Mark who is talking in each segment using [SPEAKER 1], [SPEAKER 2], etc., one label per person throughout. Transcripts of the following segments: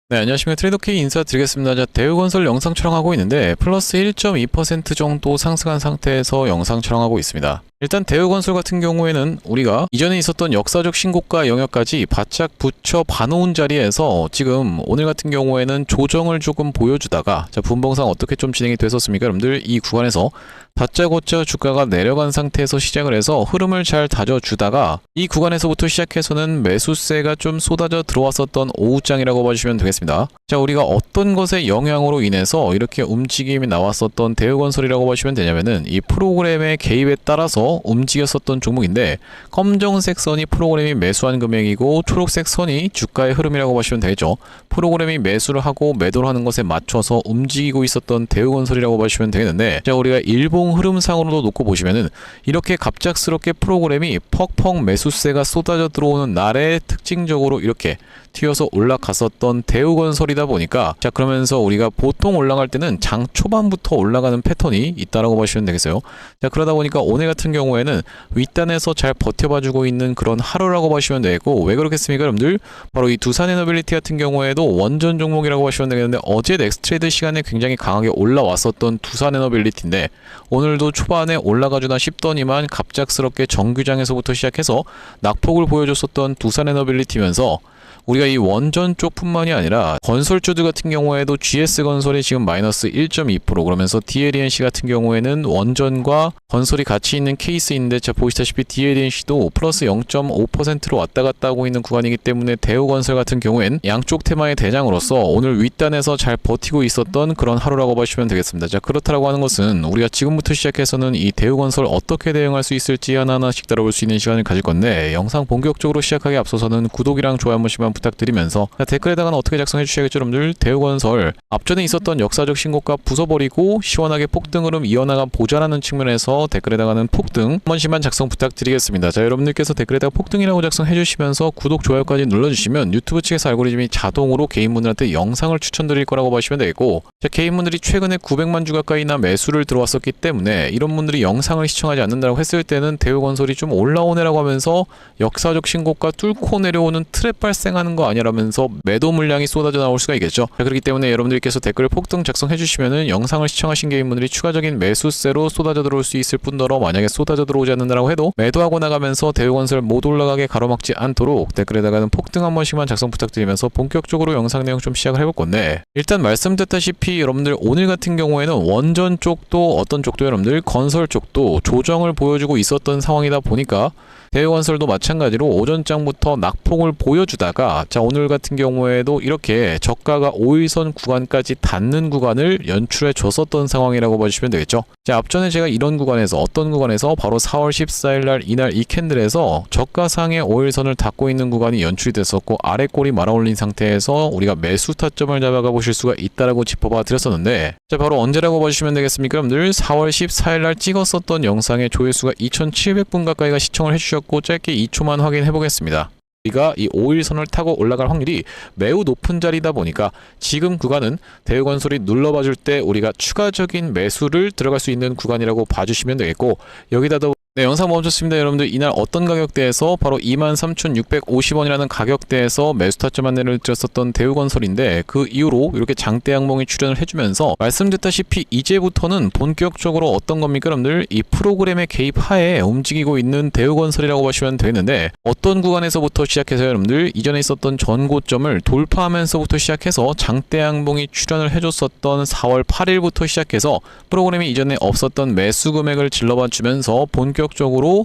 [SPEAKER 1] 네, 안녕하십니까. 트레이더K 인사드리겠습니다. 자, 대우건설 영상 촬영하고 있는데 플러스 1.2% 정도 상승한 상태에서 영상 촬영하고 있습니다. 일단 대우건설 같은 경우에는 우리가 이전에 있었던 역사적 신고가 영역까지 바짝 붙여 봐놓은 자리에서 지금 오늘 같은 경우에는 조정을 조금 보여주다가, 자, 분봉상 어떻게 좀 진행이 됐었습니까? 여러분들 이 구간에서 다짜고짜 주가가 내려간 상태에서 시작을 해서 흐름을 잘 다져주다가 이 구간에서부터 시작해서는 매수세가 좀 쏟아져 들어왔었던 오후장이라고 봐주시면 되겠습니다. 자, 우리가 어떤 것의 영향으로 인해서 이렇게 움직임이 나왔었던 대우건설이라고 보시면 되냐면은 이 프로그램의 개입에 따라서 움직였었던 종목인데, 검정색 선이 프로그램이 매수한 금액이고 초록색 선이 주가의 흐름이라고 보시면 되겠죠. 프로그램이 매수를 하고 매도를 하는 것에 맞춰서 움직이고 있었던 대우건설이라고 보시면 되겠는데, 자, 우리가 일봉 흐름상으로도 놓고 보시면은 이렇게 갑작스럽게 프로그램이 퍽퍽 매수세가 쏟아져 들어오는 날에 특징적으로 이렇게 튀어서 올라갔었던 대우건설이다 보니까, 자, 그러면서 우리가 보통 올라갈 때는 장 초반부터 올라가는 패턴이 있다라고 보시면 되겠어요. 자, 그러다 보니까 오늘 같은 경우에는 윗단에서 잘 버텨봐주고 있는 그런 하루라고 보시면 되고, 왜 그렇겠습니까 여러분들? 바로 이 두산에너빌리티 같은 경우에도 원전 종목이라고 보시면 되겠는데, 어제 넥스트레이드 시간에 굉장히 강하게 올라왔었던 두산에너빌리티인데 오늘도 초반에 올라가주나 싶더니만 갑작스럽게 정규장에서부터 시작해서 낙폭을 보여줬었던 두산에너빌리티면서, 우리가 이 원전 쪽뿐만이 아니라 건설주들 같은 경우에도 GS건설이 지금 마이너스 1.2%, 그러면서 DLNC 같은 경우에는 원전과 건설이 같이 있는 케이스인데, 자, 보시다시피 DLNC도 플러스 0.5%로 왔다 갔다 하고 있는 구간이기 때문에 대우건설 같은 경우엔 양쪽 테마의 대장으로서 오늘 윗단에서 잘 버티고 있었던 그런 하루라고 보시면 되겠습니다. 자, 그렇다라고 하는 것은 우리가 지금부터 시작해서는 이 대우건설 어떻게 대응할 수 있을지 하나하나씩 다뤄볼 수 있는 시간을 가질 건데, 영상 본격적으로 시작하기 앞서서는 구독이랑 좋아요 한 번씩만 부탁드리면서, 자, 댓글에다가는 어떻게 작성해 주셔야겠죠 여러분들. 대우건설 앞전에 있었던 역사적 신고가 부숴버리고 시원하게 폭등 흐름 이어나가 보자라는 측면에서 댓글에다가는 폭등 한 번씩만 작성 부탁드리겠습니다. 자, 여러분들께서 댓글에다가 폭등이라고 작성해 주시면서 구독 좋아요까지 눌러주시면 유튜브 측에서 알고리즘이 자동으로 개인분들한테 영상을 추천드릴 거라고 보시면 되겠고, 자, 개인분들이 최근에 900만 주 가까이나 매수를 들어왔었기 때문에 이런 분들이 영상을 시청하지 않는다고 했을 때는 대우건설이 좀 올라오네라고 하면서 역사적 신고가 뚫고 내려오는 트랩 발생하는 거 아니라면서 매도 물량이 쏟아져 나올 수가 있겠죠. 자, 그렇기 때문에 여러분들께서 댓글 폭등 작성해 주시면은 영상을 시청하신 개인분들이 추가적인 매수세로 쏟아져 들어올 수 있을 뿐더러, 만약에 쏟아져 들어오지 않는다라고 해도 매도하고 나가면서 대우건설 못 올라가게 가로막지 않도록 댓글에다가는 폭등 한 번씩만 작성 부탁드리면서 본격적으로 영상 내용 좀 시작을 해볼 건데, 일단 말씀드렸다시피 여러분들 오늘 같은 경우에는 원전 쪽도 어떤 쪽도 여러분들 건설 쪽도 조정을 보여주고 있었던 상황이다 보니까 대우건설도 마찬가지로 오전장부터 낙폭을 보여주다가, 자, 오늘 같은 경우에도 이렇게 저가가 5일선 구간까지 닿는 구간을 연출해 줬었던 상황이라고 봐주시면 되겠죠. 자, 앞전에 제가 이런 구간에서, 어떤 구간에서 바로 4월 14일 날 이날 이 캔들에서 저가상의 5일선을 닿고 있는 구간이 연출이 됐었고 아래 꼬리 말아올린 상태에서 우리가 매수 타점을 잡아가 보실 수가 있다라고 짚어봐 드렸었는데, 자, 바로 언제라고 봐주시면 되겠습니까 여러분들? 4월 14일 날 찍었었던 영상의 조회수가 2700분 가까이가 시청을 해주셨고, 짧게 2초만 확인해 보겠습니다. 우리가 이 5일선을 타고 올라갈 확률이 매우 높은 자리다 보니까 지금 구간은 대우건설이 눌러봐줄 때 우리가 추가적인 매수를 들어갈 수 있는 구간이라고 봐주시면 되겠고, 여기다 더 네, 영상 멈췄습니다. 여러분들 이날 어떤 가격대에서 바로 23,650원이라는 가격대에서 매수 타점 안내를 드렸었던 대우건설인데, 그 이후로 이렇게 장대 양봉이 출현을 해주면서 말씀드렸다시피 이제부터는 본격적으로 어떤 겁니까 여러분들? 이 프로그램의 개입 하에 움직이고 있는 대우건설이라고 보시면 되는데, 어떤 구간에서부터 시작해서 여러분들 이전에 있었던 전고점을 돌파하면서부터 시작해서 장대 양봉이 출현을 해줬었던 4월 8일부터 시작해서 프로그램이 이전에 없었던 매수 금액을 질러봐 주면서 본격적으로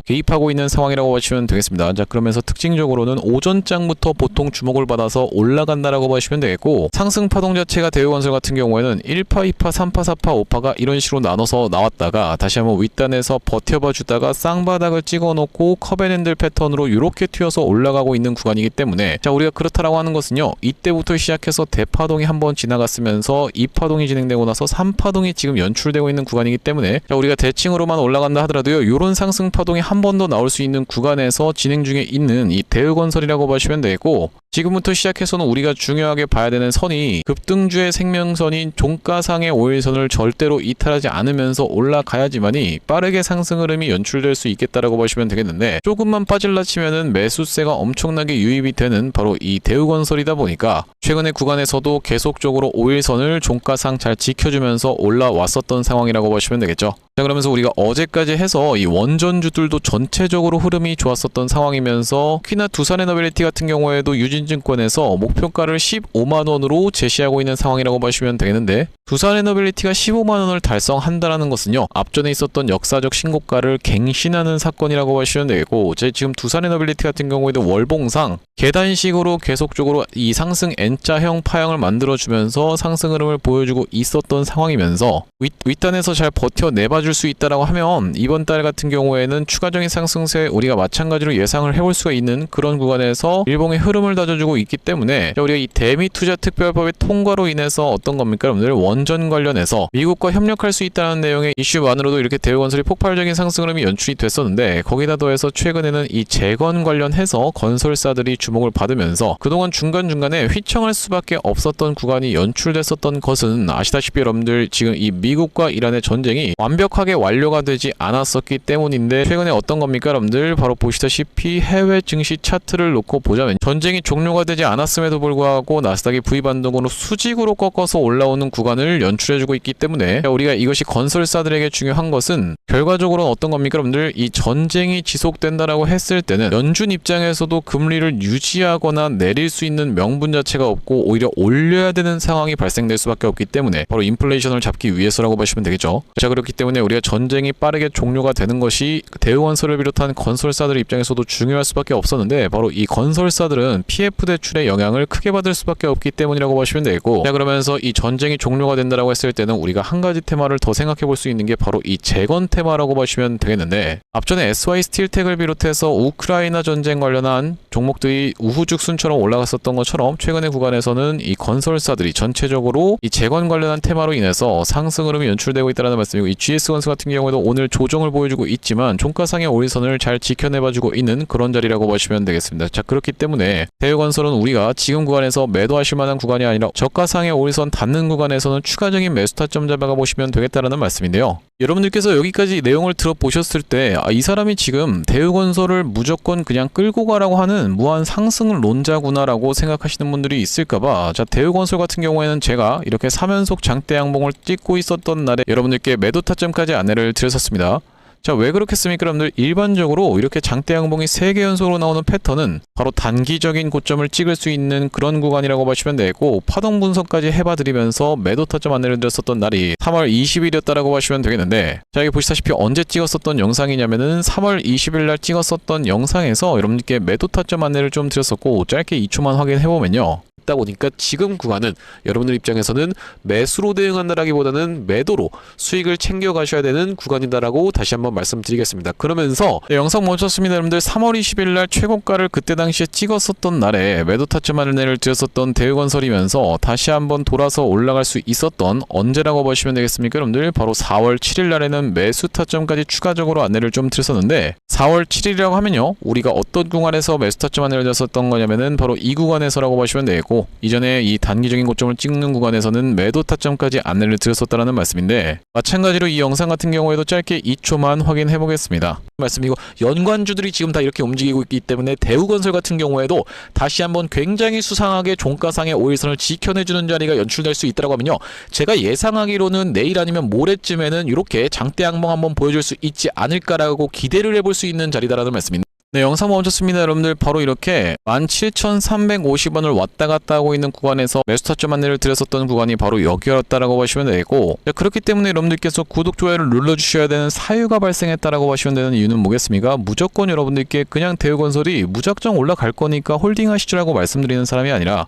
[SPEAKER 1] 개입하고 있는 상황이라고 보시면 되겠습니다. 자, 그러면서 특징적으로는 오전장부터 보통 주목을 받아서 올라간다라고 보시면 되겠고, 상승 파동 자체가 대우건설 같은 경우에는 1파, 2파, 3파, 4파, 5파가 이런 식으로 나눠서 나왔다가 다시 한번 윗단에서 버텨봐 주다가 쌍바닥을 찍어 놓고 컵앤핸들 패턴으로 이렇게 튀어서 올라가고 있는 구간이기 때문에, 자, 우리가 그렇다라고 하는 것은요, 이때부터 시작해서 대파동이 한번 지나갔으면서 2파동이 진행되고 나서 3파동이 지금 연출되고 있는 구간이기 때문에, 자, 우리가 대칭으로만 올라간다 하더라도요, 이런 상승 상승 파동이 한 번 더 나올 수 있는 구간에서 진행 중에 있는 이 대우건설이라고 보시면 되고, 지금부터 시작해서는 우리가 중요하게 봐야 되는 선이 급등주의 생명선인 종가상의 5일선을 절대로 이탈하지 않으면서 올라가야지만이 빠르게 상승 흐름이 연출될 수 있겠다라고 보시면 되겠는데, 조금만 빠질라 치면은 매수세가 엄청나게 유입이 되는 바로 이 대우건설이다 보니까 최근의 구간에서도 계속적으로 5일선을 종가상 잘 지켜주면서 올라왔었던 상황이라고 보시면 되겠죠. 자, 그러면서 우리가 어제까지 해서 이 원전주들도 전체적으로 흐름이 좋았었던 상황이면서 특히나 두산에너빌리티 같은 경우에도 유진증권에서 목표가를 15만원으로 제시하고 있는 상황이라고 보시면 되겠는데, 두산에너빌리티가 15만원을 달성한다는 것은요, 앞전에 있었던 역사적 신고가를 갱신하는 사건이라고 보시면 되겠고, 지금 두산에너빌리티 같은 경우에도 월봉상 계단식으로 계속적으로 이 상승 N자형 파형을 만들어주면서 상승 흐름을 보여주고 있었던 상황이면서 윗단에서 잘 버텨내봐줄 수 있다라고 하면 이번 달 같은 경우에는 추가적인 상승세 우리가 마찬가지로 예상을 해볼 수가 있는 그런 구간에서 일봉의 흐름을 다져주고 있기 때문에, 우리가 이 대미투자특별법의 통과로 인해서 어떤 겁니까 여러분들, 원전 관련해서 미국과 협력할 수 있다는 내용의 이슈만으로도 이렇게 대우건설이 폭발적인 상승 흐름이 연출이 됐었는데, 거기다 더해서 최근에는 이 재건 관련해서 건설사들이 주목을 받으면서 그동안 중간중간에 휘청할 수밖에 없었던 구간이 연출됐었던 것은 아시다시피 여러분들, 지금 이 미국과 이란의 전쟁이 완벽하게 완료가 되지 않았었기 때문인데, 최근에 어떤 겁니까 여러분들, 바로 보시다시피 해외 증시 차트를 놓고 보자면 전쟁이 종료가 되지 않았음에도 불구하고 나스닥이 V반등으로 수직으로 꺾어서 올라오는 구간을 연출해주고 있기 때문에, 우리가 이것이 건설사들에게 중요한 것은 결과적으로 어떤 겁니까 여러분들, 이 전쟁이 지속된다라고 했을 때는 연준 입장에서도 금리를 유지하거나 내릴 수 있는 명분 자체가 없고 오히려 올려야 되는 상황이 발생될 수밖에 없기 때문에, 바로 인플레이션을 잡기 위해서라고 보시면 되겠죠. 자, 그렇기 때문에 우리가 전쟁이 빠르게 종료가 되는 것이 대우건설을 비롯한 건설사들 입장에서도 중요할 수밖에 없었는데, 바로 이 건설사들은 PF 대출의 영향을 크게 받을 수밖에 없기 때문이라고 보시면 되고, 자, 그러면서 이 전쟁이 종료가 된다라고 했을 때는 우리가 한 가지 테마를 더 생각해 볼 수 있는 게 바로 이 재건 테마라고 보시면 되겠는데, 앞전에 SY 스틸텍을 비롯해서 우크라이나 전쟁 관련한 종목들이 우후죽순처럼 올라갔었던 것처럼 최근의 구간에서는 이 건설사들이 전체적으로 이 재건 관련한 테마로 인해서 상승 흐름이 연출되고 있다는 말씀이고, 이 GS건설 같은 경우에도 오늘 조정을 보여주고 있지만 종가상의 5일선을 잘 지켜내봐주고 있는 그런 자리라고 보시면 되겠습니다. 자, 그렇기 때문에 대우건설은 우리가 지금 구간에서 매도하실 만한 구간이 아니라 저가상의 5일선 닿는 구간에서는 추가적인 매수 타점 잡아가 보시면 되겠다라는 말씀인데요. 여러분들께서 여기까지 내용을 들어보셨을 때, 이 사람이 지금 대우건설을 무조건 그냥 끌고 가라고 하는 무한 상승 론자구나라고 생각하시는 분들이 있을까봐, 자, 대우건설 같은 경우에는 제가 이렇게 3연속 장대 양봉을 찍고 있었던 날에 여러분들께 매도 타점까지 안내를 드렸었습니다. 자, 왜 그렇겠습니까 여러분들? 일반적으로 이렇게 장대 양봉이 3개 연속으로 나오는 패턴은 바로 단기적인 고점을 찍을 수 있는 그런 구간이라고 보시면 되고, 파동 분석까지 해봐드리면서 매도 타점 안내를 드렸었던 날이 3월 20일이었다라고 보시면 되겠는데, 자, 여기 보시다시피 언제 찍었었던 영상이냐면은 3월 20일 날 찍었었던 영상에서 여러분들께 매도 타점 안내를 좀 드렸었고, 짧게 2초만 확인해보면요, 있다 보니까 지금 구간은 여러분들 입장에서는 매수로 대응한다라기보다는 매도로 수익을 챙겨 가셔야 되는 구간이다라고 다시 한번 말씀드리겠습니다. 그러면서 영상 멈췄습니다. 여러분들, 3월 20일 날 최고가를 그때 당시에 찍었었던 날에 매도 타점 안내를 드렸었던 대우건설이면서 다시 한번 돌아서 올라갈 수 있었던 언제라고 보시면 되겠습니까 여러분들? 바로 4월 7일 날에는 매수 타점까지 추가적으로 안내를 좀 드렸었는데, 4월 7일이라고 하면요, 우리가 어떤 구간에서 매수 타점 안내를 드렸었던 거냐면은 바로 이 구간에서라고 보시면 되겠고, 이전에 이 단기적인 고점을 찍는 구간에서는 매도 타점까지 안내를 드렸었다는 말씀인데, 마찬가지로 이 영상 같은 경우에도 짧게 2초만 확인해 보겠습니다. 말씀이고, 연관주들이 지금 다 이렇게 움직이고 있기 때문에 대우건설 같은 경우에도 다시 한번 굉장히 수상하게 종가상의 5일선을 지켜내주는 자리가 연출될 수 있다고 하면요, 제가 예상하기로는 내일 아니면 모레쯤에는 이렇게 장대 양봉 한번 보여줄 수 있지 않을까라고 기대를 해볼 수 있는 자리다라는 말씀입니다. 네, 영상 멈췄습니다. 여러분들, 바로 이렇게 17,350원을 왔다 갔다 하고 있는 구간에서 매수 타점 안내를 드렸었던 구간이 바로 여기였다라고 보시면 되고, 그렇기 때문에 여러분들께서 구독, 좋아요를 눌러주셔야 되는 사유가 발생했다라고 보시면 되는 이유는 뭐겠습니까? 무조건 여러분들께 그냥 대우건설이 무작정 올라갈 거니까 홀딩 하시죠라고 말씀드리는 사람이 아니라,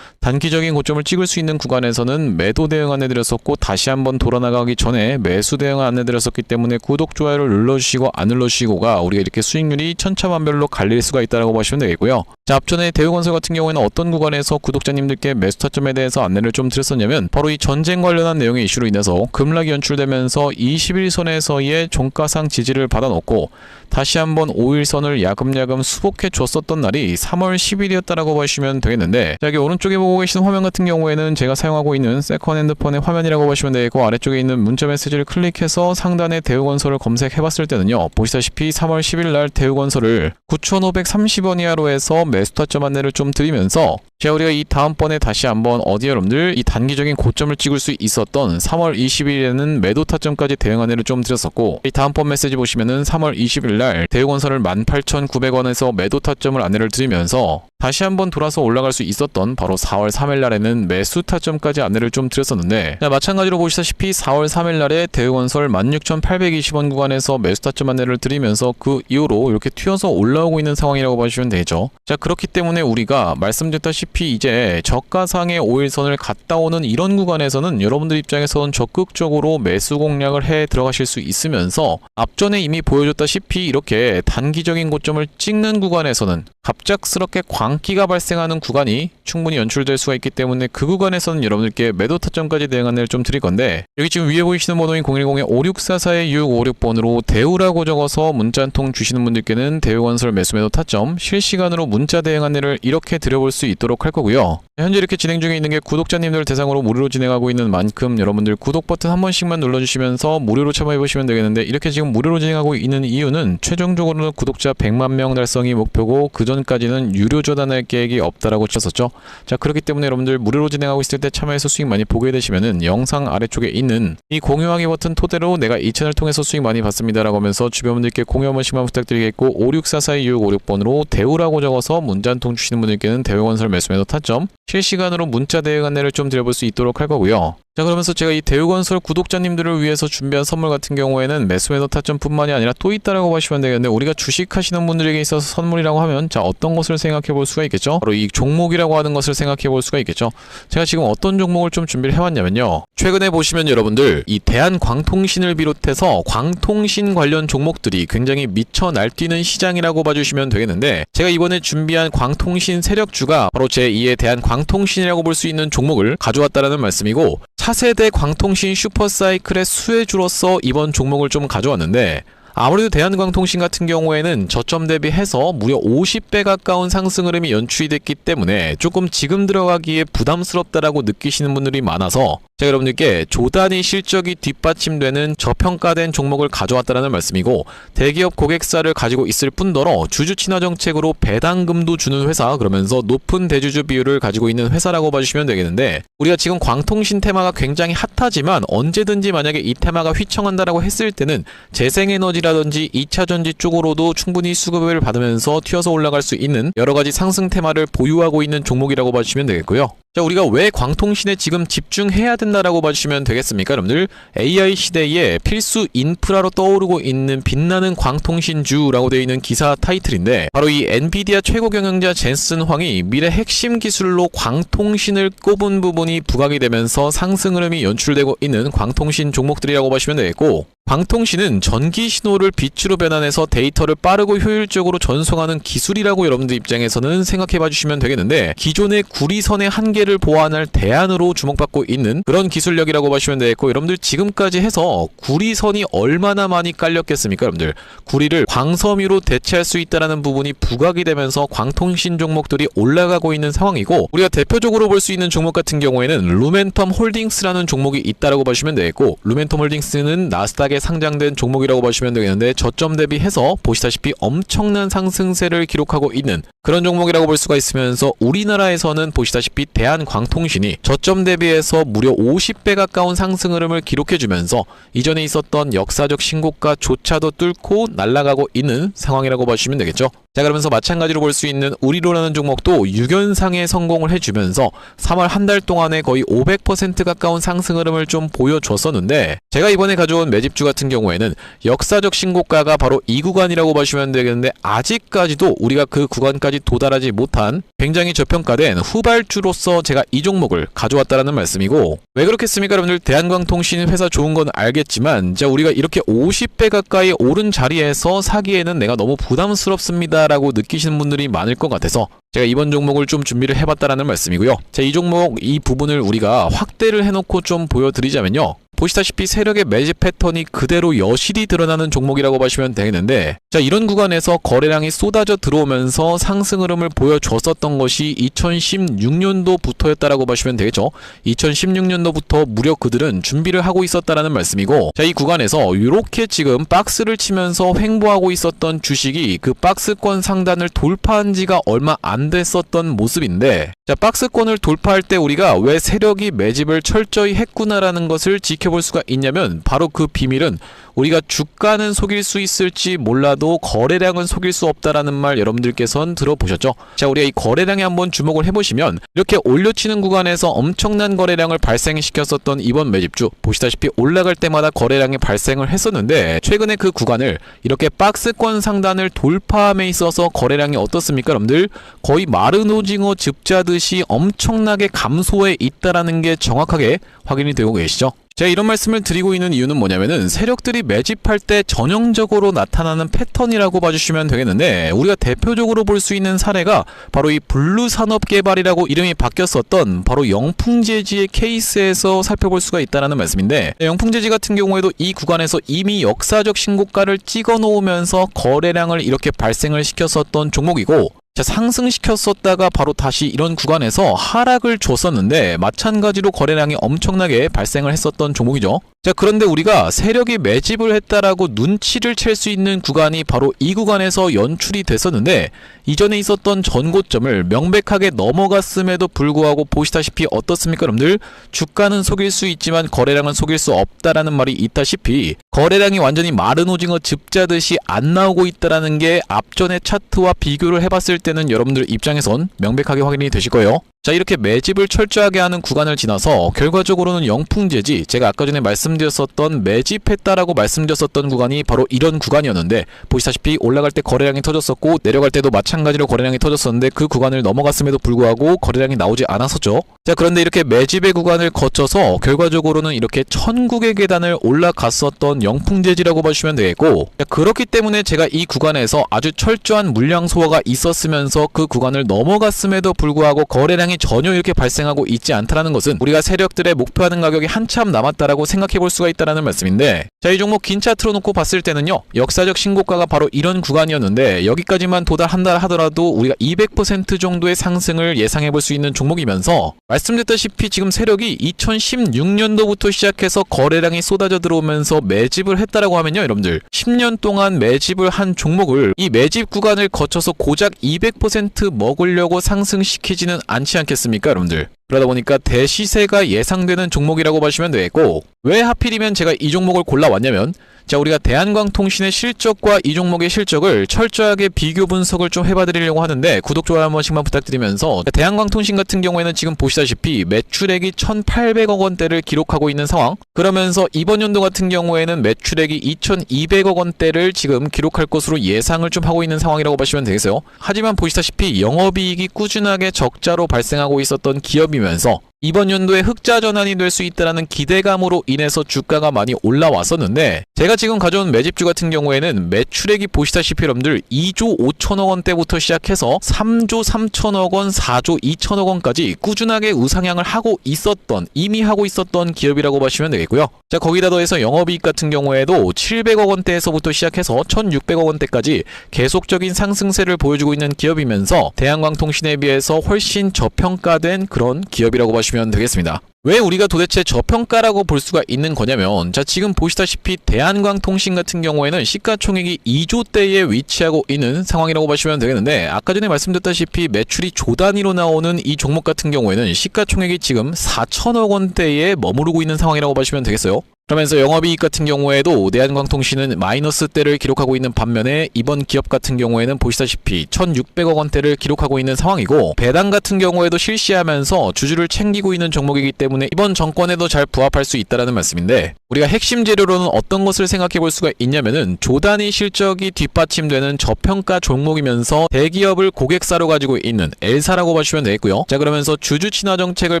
[SPEAKER 1] 단기적인 고점을 찍을 수 있는 구간에서는 매도 대응 안내드렸었고, 다시 한번 돌아나가기 전에 매수 대응 안내드렸었기 때문에 구독, 좋아요를 눌러주시고 안 눌러주시고가 우리가 이렇게 수익률이 천차만별로 갈릴 수가 있다고 보시면 되겠고요. 자, 앞전에 대우건설 같은 경우에는 어떤 구간에서 구독자님들께 매수 타점에 대해서 안내를 좀 드렸었냐면 바로 이 전쟁 관련한 내용의 이슈로 인해서 급락이 연출되면서 21선에서의 종가상 지지를 받아놓고 다시 한번 5일선을 야금야금 수복해 줬었던 날이 3월 10일이었다라고 보시면 되겠는데, 자, 여기 오른쪽에 보고 계시는 화면 같은 경우에는 제가 사용하고 있는 세컨 핸드폰의 화면이라고 보시면 되고, 아래쪽에 있는 문자 메시지를 클릭해서 상단에 대우건설을 검색해봤을 때는요, 보시다시피 3월 10일 날 대우건설을 9,530원 이하로 해서 매수 타점 안내를 좀 드리면서, 자, 우리가 이 다음번에 다시 한번 어디 여러분들 이 단기적인 고점을 찍을 수 있었던 3월 20일에는 매도 타점까지 대응 안내를 좀 드렸었고, 이 다음번 메시지 보시면은 3월 20일 날 대우건설을 18,900원에서 매도 타점을 안내를 드리면서 다시 한번 돌아서 올라갈 수 있었던 바로 4월 3일 날에는 매수 타점까지 안내를 좀 드렸었는데, 자, 마찬가지로 보시다시피 4월 3일 날에 대우건설 16,820원 구간에서 매수 타점 안내를 드리면서 그 이후로 이렇게 튀어서 올라오고 있는 상황이라고 보시면 되죠. 자, 그렇기 때문에 우리가 말씀드렸다시피 이제 저가상의 5일선을 갔다 오는 이런 구간에서는 여러분들 입장에서는 적극적으로 매수 공략을 해 들어가실 수 있으면서, 앞전에 이미 보여줬다시피 이렇게 단기적인 고점을 찍는 구간에서는 갑작스럽게 광기가 발생하는 구간이 충분히 연출될 수가 있기 때문에 그 구간에서는 여러분들께 매도 타점까지 대응 안내를 좀 드릴 건데, 여기 지금 위에 보이시는 번호인 010-5644-656번으로 대우라고 적어서 문자 한 통 주시는 분들께는 대우건설 매수 매도 타점 실시간으로 문자 대응 안내를 이렇게 드려볼 수 있도록 할 거고요. 현재 이렇게 진행 중에 있는 게 구독자님들 대상으로 무료로 진행하고 있는 만큼 여러분들 구독 버튼 한 번씩만 눌러주시면서 무료로 참여해보시면 되겠는데, 이렇게 지금 무료로 진행하고 있는 이유는 최종적으로는 구독자 100만 명 달성이 목표고 그 전까지는 유료 전환할 계획이 없다라고 쳤었죠. 자, 그렇기 때문에 여러분들 무료로 진행하고 있을 때 참여해서 수익 많이 보게 되시면은 영상 아래쪽에 있는 이 공유하기 버튼 토대로 내가 이 채널 통해서 수익 많이 받습니다라고 하면서 주변 분들께 공유 한 번씩만 부탁드리겠고, 56442-656번으로 대우라고 적어서 문자 한 통 주시는 분들께는 대우건설 매수 매도 타점 실시간으로 문자 대응 안내를 좀 드려볼 수 있도록 할 거고요. 자, 그러면서 제가 이 대우건설 구독자님들을 위해서 준비한 선물 같은 경우에는 매수 매도 타점뿐만이 아니라 또 있다라고 보시면 되겠는데, 우리가 주식 하시는 분들에게 있어서 선물이라고 하면 자, 어떤 것을 생각해 볼 수가 있겠죠? 바로 이 종목이라고 하는 것을 생각해 볼 수가 있겠죠. 제가 지금 어떤 종목을 좀 준비를 해왔냐면요, 최근에 보시면 여러분들 이 대한광통신을 비롯해서 광통신 관련 종목들이 굉장히 미쳐 날뛰는 시장이라고 봐주시면 되겠는데, 제가 이번에 준비한 광통신 세력주가 바로 제2의 대한광통신이라고 볼 수 있는 종목을 가져왔다라는 말씀이고, 차세대 광통신 슈퍼사이클의 수혜주로서 이번 종목을 좀 가져왔는데, 아무래도 대한광통신 같은 경우에는 저점 대비해서 무려 50배 가까운 상승 흐름이 연출이 됐기 때문에 조금 지금 들어가기에 부담스럽다라고 느끼시는 분들이 많아서 제가 여러분들께 조단위 실적이 뒷받침되는 저평가된 종목을 가져왔다는 말씀이고, 대기업 고객사를 가지고 있을 뿐더러 주주 친화 정책으로 배당금도 주는 회사, 그러면서 높은 대주주 비율을 가지고 있는 회사라고 봐주시면 되겠는데, 우리가 지금 광통신 테마가 굉장히 핫하지만 언제든지 만약에 이 테마가 휘청한다라고 했을 때는 재생에너지라든지 2차전지 쪽으로도 충분히 수급을 받으면서 튀어서 올라갈 수 있는 여러가지 상승 테마를 보유하고 있는 종목이라고 봐주시면 되겠고요. 자, 우리가 왜 광통신에 지금 집중해야 된다라고 봐주시면 되겠습니까? 여러분들, AI 시대에 필수 인프라로 떠오르고 있는 빛나는 광통신주라고 되어 있는 기사 타이틀인데, 바로 이 엔비디아 최고 경영자 젠슨 황이 미래 핵심 기술로 광통신을 꼽은 부분이 부각이 되면서 상승 흐름이 연출되고 있는 광통신 종목들이라고 보시면 되겠고, 광통신은 전기 신호를 빛으로 변환해서 데이터를 빠르고 효율적으로 전송하는 기술이라고 여러분들 입장에서는 생각해 봐주시면 되겠는데, 기존의 구리선의 한계를 보완할 대안으로 주목받고 있는 그런 기술력이라고 보시면 되겠고, 여러분들 지금까지 해서 구리선이 얼마나 많이 깔렸겠습니까? 여러분들 구리를 광섬유로 대체할 수 있다는 부분이 부각이 되면서 광통신 종목들이 올라가고 있는 상황이고, 우리가 대표적으로 볼 수 있는 종목 같은 경우에는 루멘텀 홀딩스라는 종목이 있다라고 보시면 되겠고, 루멘텀 홀딩스는 나스닥에 상장된 종목이라고 보시면 되겠는데, 저점 대비해서 보시다시피 엄청난 상승세를 기록하고 있는 그런 종목이라고 볼 수가 있으면서, 우리나라에서는 보시다시피 대한광통신이 저점 대비해서 무려 50배 가까운 상승 흐름을 기록해주면서 이전에 있었던 역사적 신고가조차도 뚫고 날아가고 있는 상황이라고 보시면 되겠죠. 자, 그러면서 마찬가지로 볼 수 있는 우리로라는 종목도 6연상에 성공을 해주면서 3월 한 달 동안에 거의 500% 가까운 상승 흐름을 좀 보여줬었는데, 제가 이번에 가져온 매집주 같은 경우에는 역사적 신고가가 바로 이 구간이라고 보시면 되겠는데, 아직까지도 우리가 그 구간까지 도달하지 못한 굉장히 저평가된 후발주로서 제가 이 종목을 가져왔다는 말씀이고, 왜 그렇겠습니까? 여러분들, 대한광통신 회사 좋은 건 알겠지만, 자, 우리가 이렇게 50배 가까이 오른 자리에서 사기에는 내가 너무 부담스럽습니다 아니다라고 느끼시는 분들이 많을 것 같아서 제가 이번 종목을 좀 준비를 해봤다라는 말씀이고요. 자, 이 종목 이 부분을 우리가 확대를 해놓고 좀 보여드리자면요. 보시다시피 세력의 매집 패턴이 그대로 여실히 드러나는 종목이라고 보시면 되겠는데, 자, 이런 구간에서 거래량이 쏟아져 들어오면서 상승 흐름을 보여줬었던 것이 2016년도부터였다라고 보시면 되겠죠. 2016년도부터 무려 그들은 준비를 하고 있었다라는 말씀이고, 자, 이 구간에서 이렇게 지금 박스를 치면서 횡보하고 있었던 주식이 그 박스권 상단을 돌파한 지가 얼마 안 됐었던 모습인데, 자, 박스권을 돌파할 때 우리가 왜 세력이 매집을 철저히 했구나라는 것을 지켜볼 수가 있냐면, 바로 그 비밀은 우리가 주가는 속일 수 있을지 몰라도 거래량은 속일 수 없다라는 말 여러분들께서는 들어보셨죠? 자, 우리가 이 거래량에 한번 주목을 해보시면 이렇게 올려치는 구간에서 엄청난 거래량을 발생시켰었던 이번 매집주, 보시다시피 올라갈 때마다 거래량이 발생을 했었는데, 최근에 그 구간을 이렇게 박스권 상단을 돌파함에 있어서 거래량이 어떻습니까 여러분들? 거의 마른 오징어 즙자듯이 엄청나게 감소해 있다라는 게 정확하게 확인이 되고 계시죠? 제가 이런 말씀을 드리고 있는 이유는 뭐냐면은 세력들이 매집할 때 전형적으로 나타나는 패턴이라고 봐주시면 되겠는데, 우리가 대표적으로 볼 수 있는 사례가 바로 이 블루산업개발이라고 이름이 바뀌었었던 바로 영풍재지의 케이스에서 살펴볼 수가 있다는 말씀인데, 영풍재지 같은 경우에도 이 구간에서 이미 역사적 신고가를 찍어 놓으면서 거래량을 이렇게 발생을 시켰었던 종목이고, 자, 상승시켰었다가 바로 다시 이런 구간에서 하락을 줬었는데 마찬가지로 거래량이 엄청나게 발생을 했었던 종목이죠. 자, 그런데 우리가 세력이 매집을 했다라고 눈치를 챌 수 있는 구간이 바로 이 구간에서 연출이 됐었는데, 이전에 있었던 전고점을 명백하게 넘어갔음에도 불구하고 보시다시피 어떻습니까 여러분들? 주가는 속일 수 있지만 거래량은 속일 수 없다라는 말이 있다시피 거래량이 완전히 마른 오징어 즙자듯이 안 나오고 있다라는 게 앞전의 차트와 비교를 해봤을 때는 여러분들 입장에선 명백하게 확인이 되실 거예요. 자, 이렇게 매집을 철저하게 하는 구간을 지나서 결과적으로는 영풍재지, 제가 아까 전에 말씀드렸었던 매집했다라고 말씀드렸었던 구간이 바로 이런 구간이었는데, 보시다시피 올라갈 때 거래량이 터졌었고 내려갈 때도 마찬가지로 거래량이 터졌었는데 그 구간을 넘어갔음에도 불구하고 거래량이 나오지 않았었죠. 자, 그런데 이렇게 매집의 구간을 거쳐서 결과적으로는 이렇게 천국의 계단을 올라갔었던 영풍재지라고 보시면 되겠고, 자, 그렇기 때문에 제가 이 구간에서 아주 철저한 물량 소화가 있었으면서 그 구간을 넘어갔음에도 불구하고 거래량이 전혀 이렇게 발생하고 있지 않다는 것은 우리가 세력들의 목표하는 가격이 한참 남았다라고 생각해 볼 수가 있다는 말씀인데, 자, 이 종목 긴 차트로 놓고 봤을 때는요, 역사적 신고가가 바로 이런 구간이었는데 여기까지만 도달한다 하더라도 우리가 200% 정도의 상승을 예상해 볼 수 있는 종목이면서, 말씀드렸다시피 지금 세력이 2016년도부터 시작해서 거래량이 쏟아져 들어오면서 매집을 했다라고 하면요 여러분들, 10년 동안 매집을 한 종목을 이 매집 구간을 거쳐서 고작 200% 먹으려고 상승시키지는 않지 않겠습니까 여러분들? 그러다 보니까 대시세가 예상되는 종목이라고 보시면 되겠고, 왜 하필이면 제가 이 종목을 골라왔냐면, 자, 우리가 대한광통신의 실적과 이 종목의 실적을 철저하게 비교 분석을 좀 해봐드리려고 하는데 구독, 좋아요 한 번씩만 부탁드리면서, 대한광통신 같은 경우에는 지금 보시다시피 매출액이 1,800억 원대를 기록하고 있는 상황, 그러면서 이번 연도 같은 경우에는 매출액이 2,200억 원대를 지금 기록할 것으로 예상을 좀 하고 있는 상황이라고 보시면 되겠어요. 하지만 보시다시피 영업이익이 꾸준하게 적자로 발생하고 있었던 기업이면서 이번 연도에 흑자 전환이 될 수 있다는 기대감으로 인해서 주가가 많이 올라왔었는데, 제가 지금 가져온 매집주 같은 경우에는 매출액이 보시다시피 여러분들 2조 5천억 원대부터 시작해서 3조 3천억 원, 4조 2천억 원까지 꾸준하게 우상향을 하고 있었던, 이미 하고 있었던 기업이라고 보시면 되겠고요. 자, 거기다 더해서 영업이익 같은 경우에도 700억 원대에서부터 시작해서 1,600억 원대까지 계속적인 상승세를 보여주고 있는 기업이면서 대한광통신에 비해서 훨씬 저평가된 그런 기업이라고 보시면 되겠습니다. 왜 우리가 도대체 저평가라고 볼 수가 있는 거냐면, 자, 지금 보시다시피 대한광통신 같은 경우에는 시가총액이 2조대에 위치하고 있는 상황이라고 보시면 되겠는데, 아까 전에 말씀드렸다시피 매출이 조 단위로 나오는 이 종목 같은 경우에는 시가총액이 지금 4천억 원대에 머무르고 있는 상황이라고 보시면 되겠어요. 그러면서 영업이익 같은 경우에도 대한광통신은 마이너스대를 기록하고 있는 반면에 이번 기업 같은 경우에는 보시다시피 1,600억 원대를 기록하고 있는 상황이고, 배당 같은 경우에도 실시하면서 주주를 챙기고 있는 종목이기 때문에 이번 정권에도 잘 부합할 수 있다는 말씀인데, 우리가 핵심 재료로는 어떤 것을 생각해 볼 수가 있냐면은 조단위 실적이 뒷받침되는 저평가 종목이면서 대기업을 고객사로 가지고 있는 L사라고 보시면 되겠고요. 자, 그러면서 주주 친화 정책을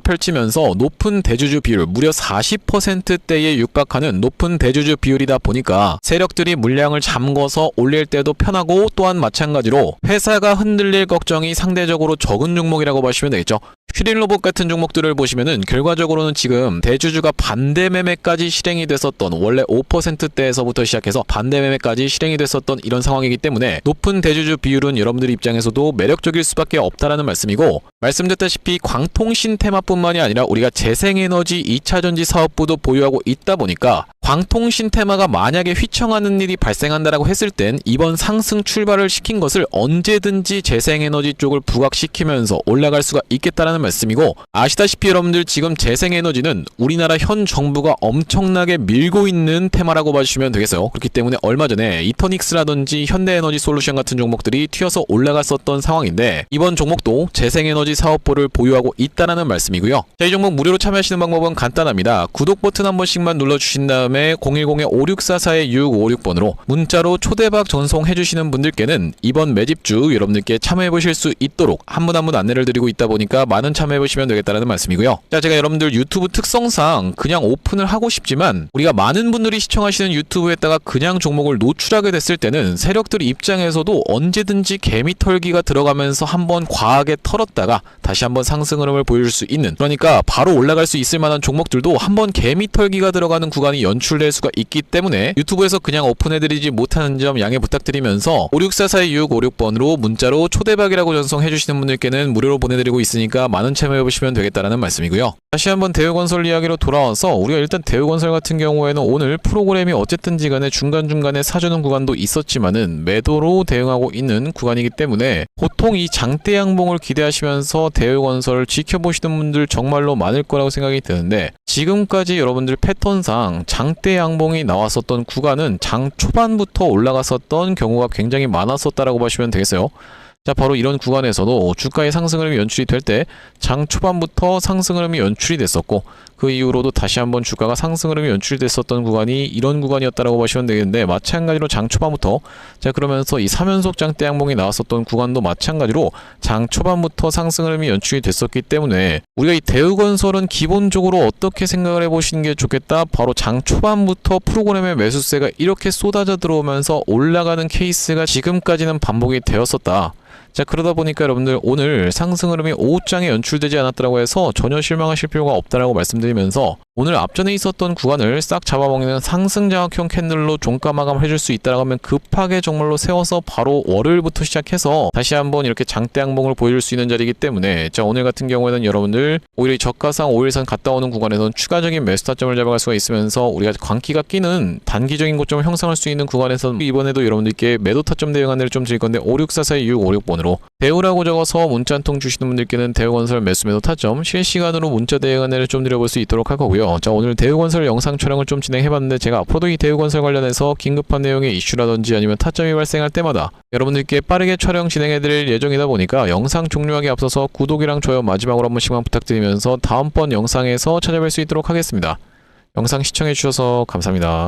[SPEAKER 1] 펼치면서 높은 대주주 비율, 무려 40%대에 육박하는 높은 대주주 비율이다 보니까 세력들이 물량을 잠궈서 올릴 때도 편하고, 또한 마찬가지로 회사가 흔들릴 걱정이 상대적으로 적은 종목이라고 보시면 되겠죠. 슈링로봇 같은 종목들을 보시면은 결과적으로는 지금 대주주가 반대 매매까지 실행이 됐었던, 원래 5%대에서부터 시작해서 반대 매매까지 실행이 됐었던 이런 상황이기 때문에 높은 대주주 비율은 여러분들 입장에서도 매력적일 수밖에 없다라는 말씀이고, 말씀드렸다시피 광통신 테마뿐만이 아니라 우리가 재생에너지 2차전지 사업부도 보유하고 있다 보니까 광통신 테마가 만약에 휘청하는 일이 발생한다라고 했을 땐 이번 상승 출발을 시킨 것을 언제든지 재생에너지 쪽을 부각시키면서 올라갈 수가 있겠다라는 말씀이고, 아시다시피 여러분들 지금 재생에너지는 우리나라 현 정부가 엄청나게 밀고 있는 테마라고 봐주시면 되겠어요. 그렇기 때문에 얼마 전에 이터닉스라든지 현대에너지 솔루션 같은 종목들이 튀어서 올라갔었던 상황인데, 이번 종목도 재생에너지 사업부를 보유하고 있다라는 말씀이고요. 자, 이 종목 무료로 참여하시는 방법은 간단합니다. 구독 버튼 한 번씩만 눌러주신 다음에 010-5644-6656번으로 문자로 초대박 전송해주시는 분들께는 이번 매집주 여러분들께 참여해보실 수 있도록 한 분 한 분 안내를 드리고 있다 보니까 많은 참여해보시면 되겠다는 말씀이고요. 자, 제가 여러분들 유튜브 특성상 그냥 오픈을 하고 싶지만 우리가 많은 분들이 시청하시는 유튜브에다가 그냥 종목을 노출하게 됐을 때는 세력들 입장에서도 언제든지 개미털기가 들어가면서 한번 과하게 털었다가 다시 한번 상승 흐름을 보여줄 수 있는, 그러니까 바로 올라갈 수 있을 만한 종목들도 한번 개미털기가 들어가는 구간이 연출될 수가 있기 때문에 유튜브에서 그냥 오픈해드리지 못하는 점 양해 부탁드리면서 564-4656번으로 문자로 초대박이라고 전송해주시는 분들께는 무료로 보내드리고 있으니까 많은 참여해보시면 되겠다라는 말씀이고요. 다시 한번 대우건설 이야기로 돌아와서 우리가 일단 대우건설 같은 경우에는 오늘 프로그램이 어쨌든지 간에 중간중간에 사주는 구간도 있었지만은 매도로 대응하고 있는 구간이기 때문에 보통 이 장대 양봉을 기대하시면서 대우건설을 지켜보시는 분들 정말로 많을 거라고 생각이 드는데, 지금까지 여러분들 패턴상 장대 양봉이 나왔었던 구간은 장 초반부터 올라갔었던 경우가 굉장히 많았었다라고 보시면 되겠어요. 자, 바로 이런 구간에서도 주가의 상승 흐름이 연출이 될 때 장 초반부터 상승 흐름이 연출이 됐었고, 그 이후로도 다시 한번 주가가 상승 흐름이 연출이 됐었던 구간이 이런 구간이었다라고 보시면 되겠는데, 마찬가지로 장 초반부터, 자, 그러면서 이 3연속 장대 양봉이 나왔었던 구간도 마찬가지로 장 초반부터 상승 흐름이 연출이 됐었기 때문에 우리가 이 대우건설은 기본적으로 어떻게 생각을 해보시는 게 좋겠다, 바로 장 초반부터 프로그램의 매수세가 이렇게 쏟아져 들어오면서 올라가는 케이스가 지금까지는 반복이 되었었다. 자, 그러다 보니까 여러분들 오늘 상승 흐름이 5장에 연출되지 않았다고 해서 전혀 실망하실 필요가 없다라고 말씀드리면서, 오늘 앞전에 있었던 구간을 싹 잡아먹는 상승 장악형 캔들로 종가 마감을 해줄 수 있다라고 하면 급하게 정말로 세워서 바로 월요일부터 시작해서 다시 한번 이렇게 장대 양봉을 보여줄 수 있는 자리이기 때문에, 자, 오늘 같은 경우에는 여러분들 오히려 이 저가상 5일선 갔다 오는 구간에서는 추가적인 매수 타점을 잡아갈 수가 있으면서 우리가 광기가 끼는 단기적인 고점을 형성할 수 있는 구간에서 이번에도 여러분들께 매도 타점 대응 안내를 좀 드릴 건데, 564-4656번으로 대우라고 적어서 문자 한 통 주시는 분들께는 대우건설 매수 타점 실시간으로 문자 대응 안내를 좀 드려볼 수 있도록 할 거고요. 자, 오늘 대우건설 영상 촬영을 좀 진행해봤는데, 제가 앞으로도 이 대우건설 관련해서 긴급한 내용의 이슈라든지 아니면 타점이 발생할 때마다 여러분들께 빠르게 촬영 진행해드릴 예정이다 보니까 영상 종료하기 앞서서 구독이랑 좋아요 마지막으로 한 번씩만 부탁드리면서 다음번 영상에서 찾아뵐 수 있도록 하겠습니다. 영상 시청해주셔서 감사합니다.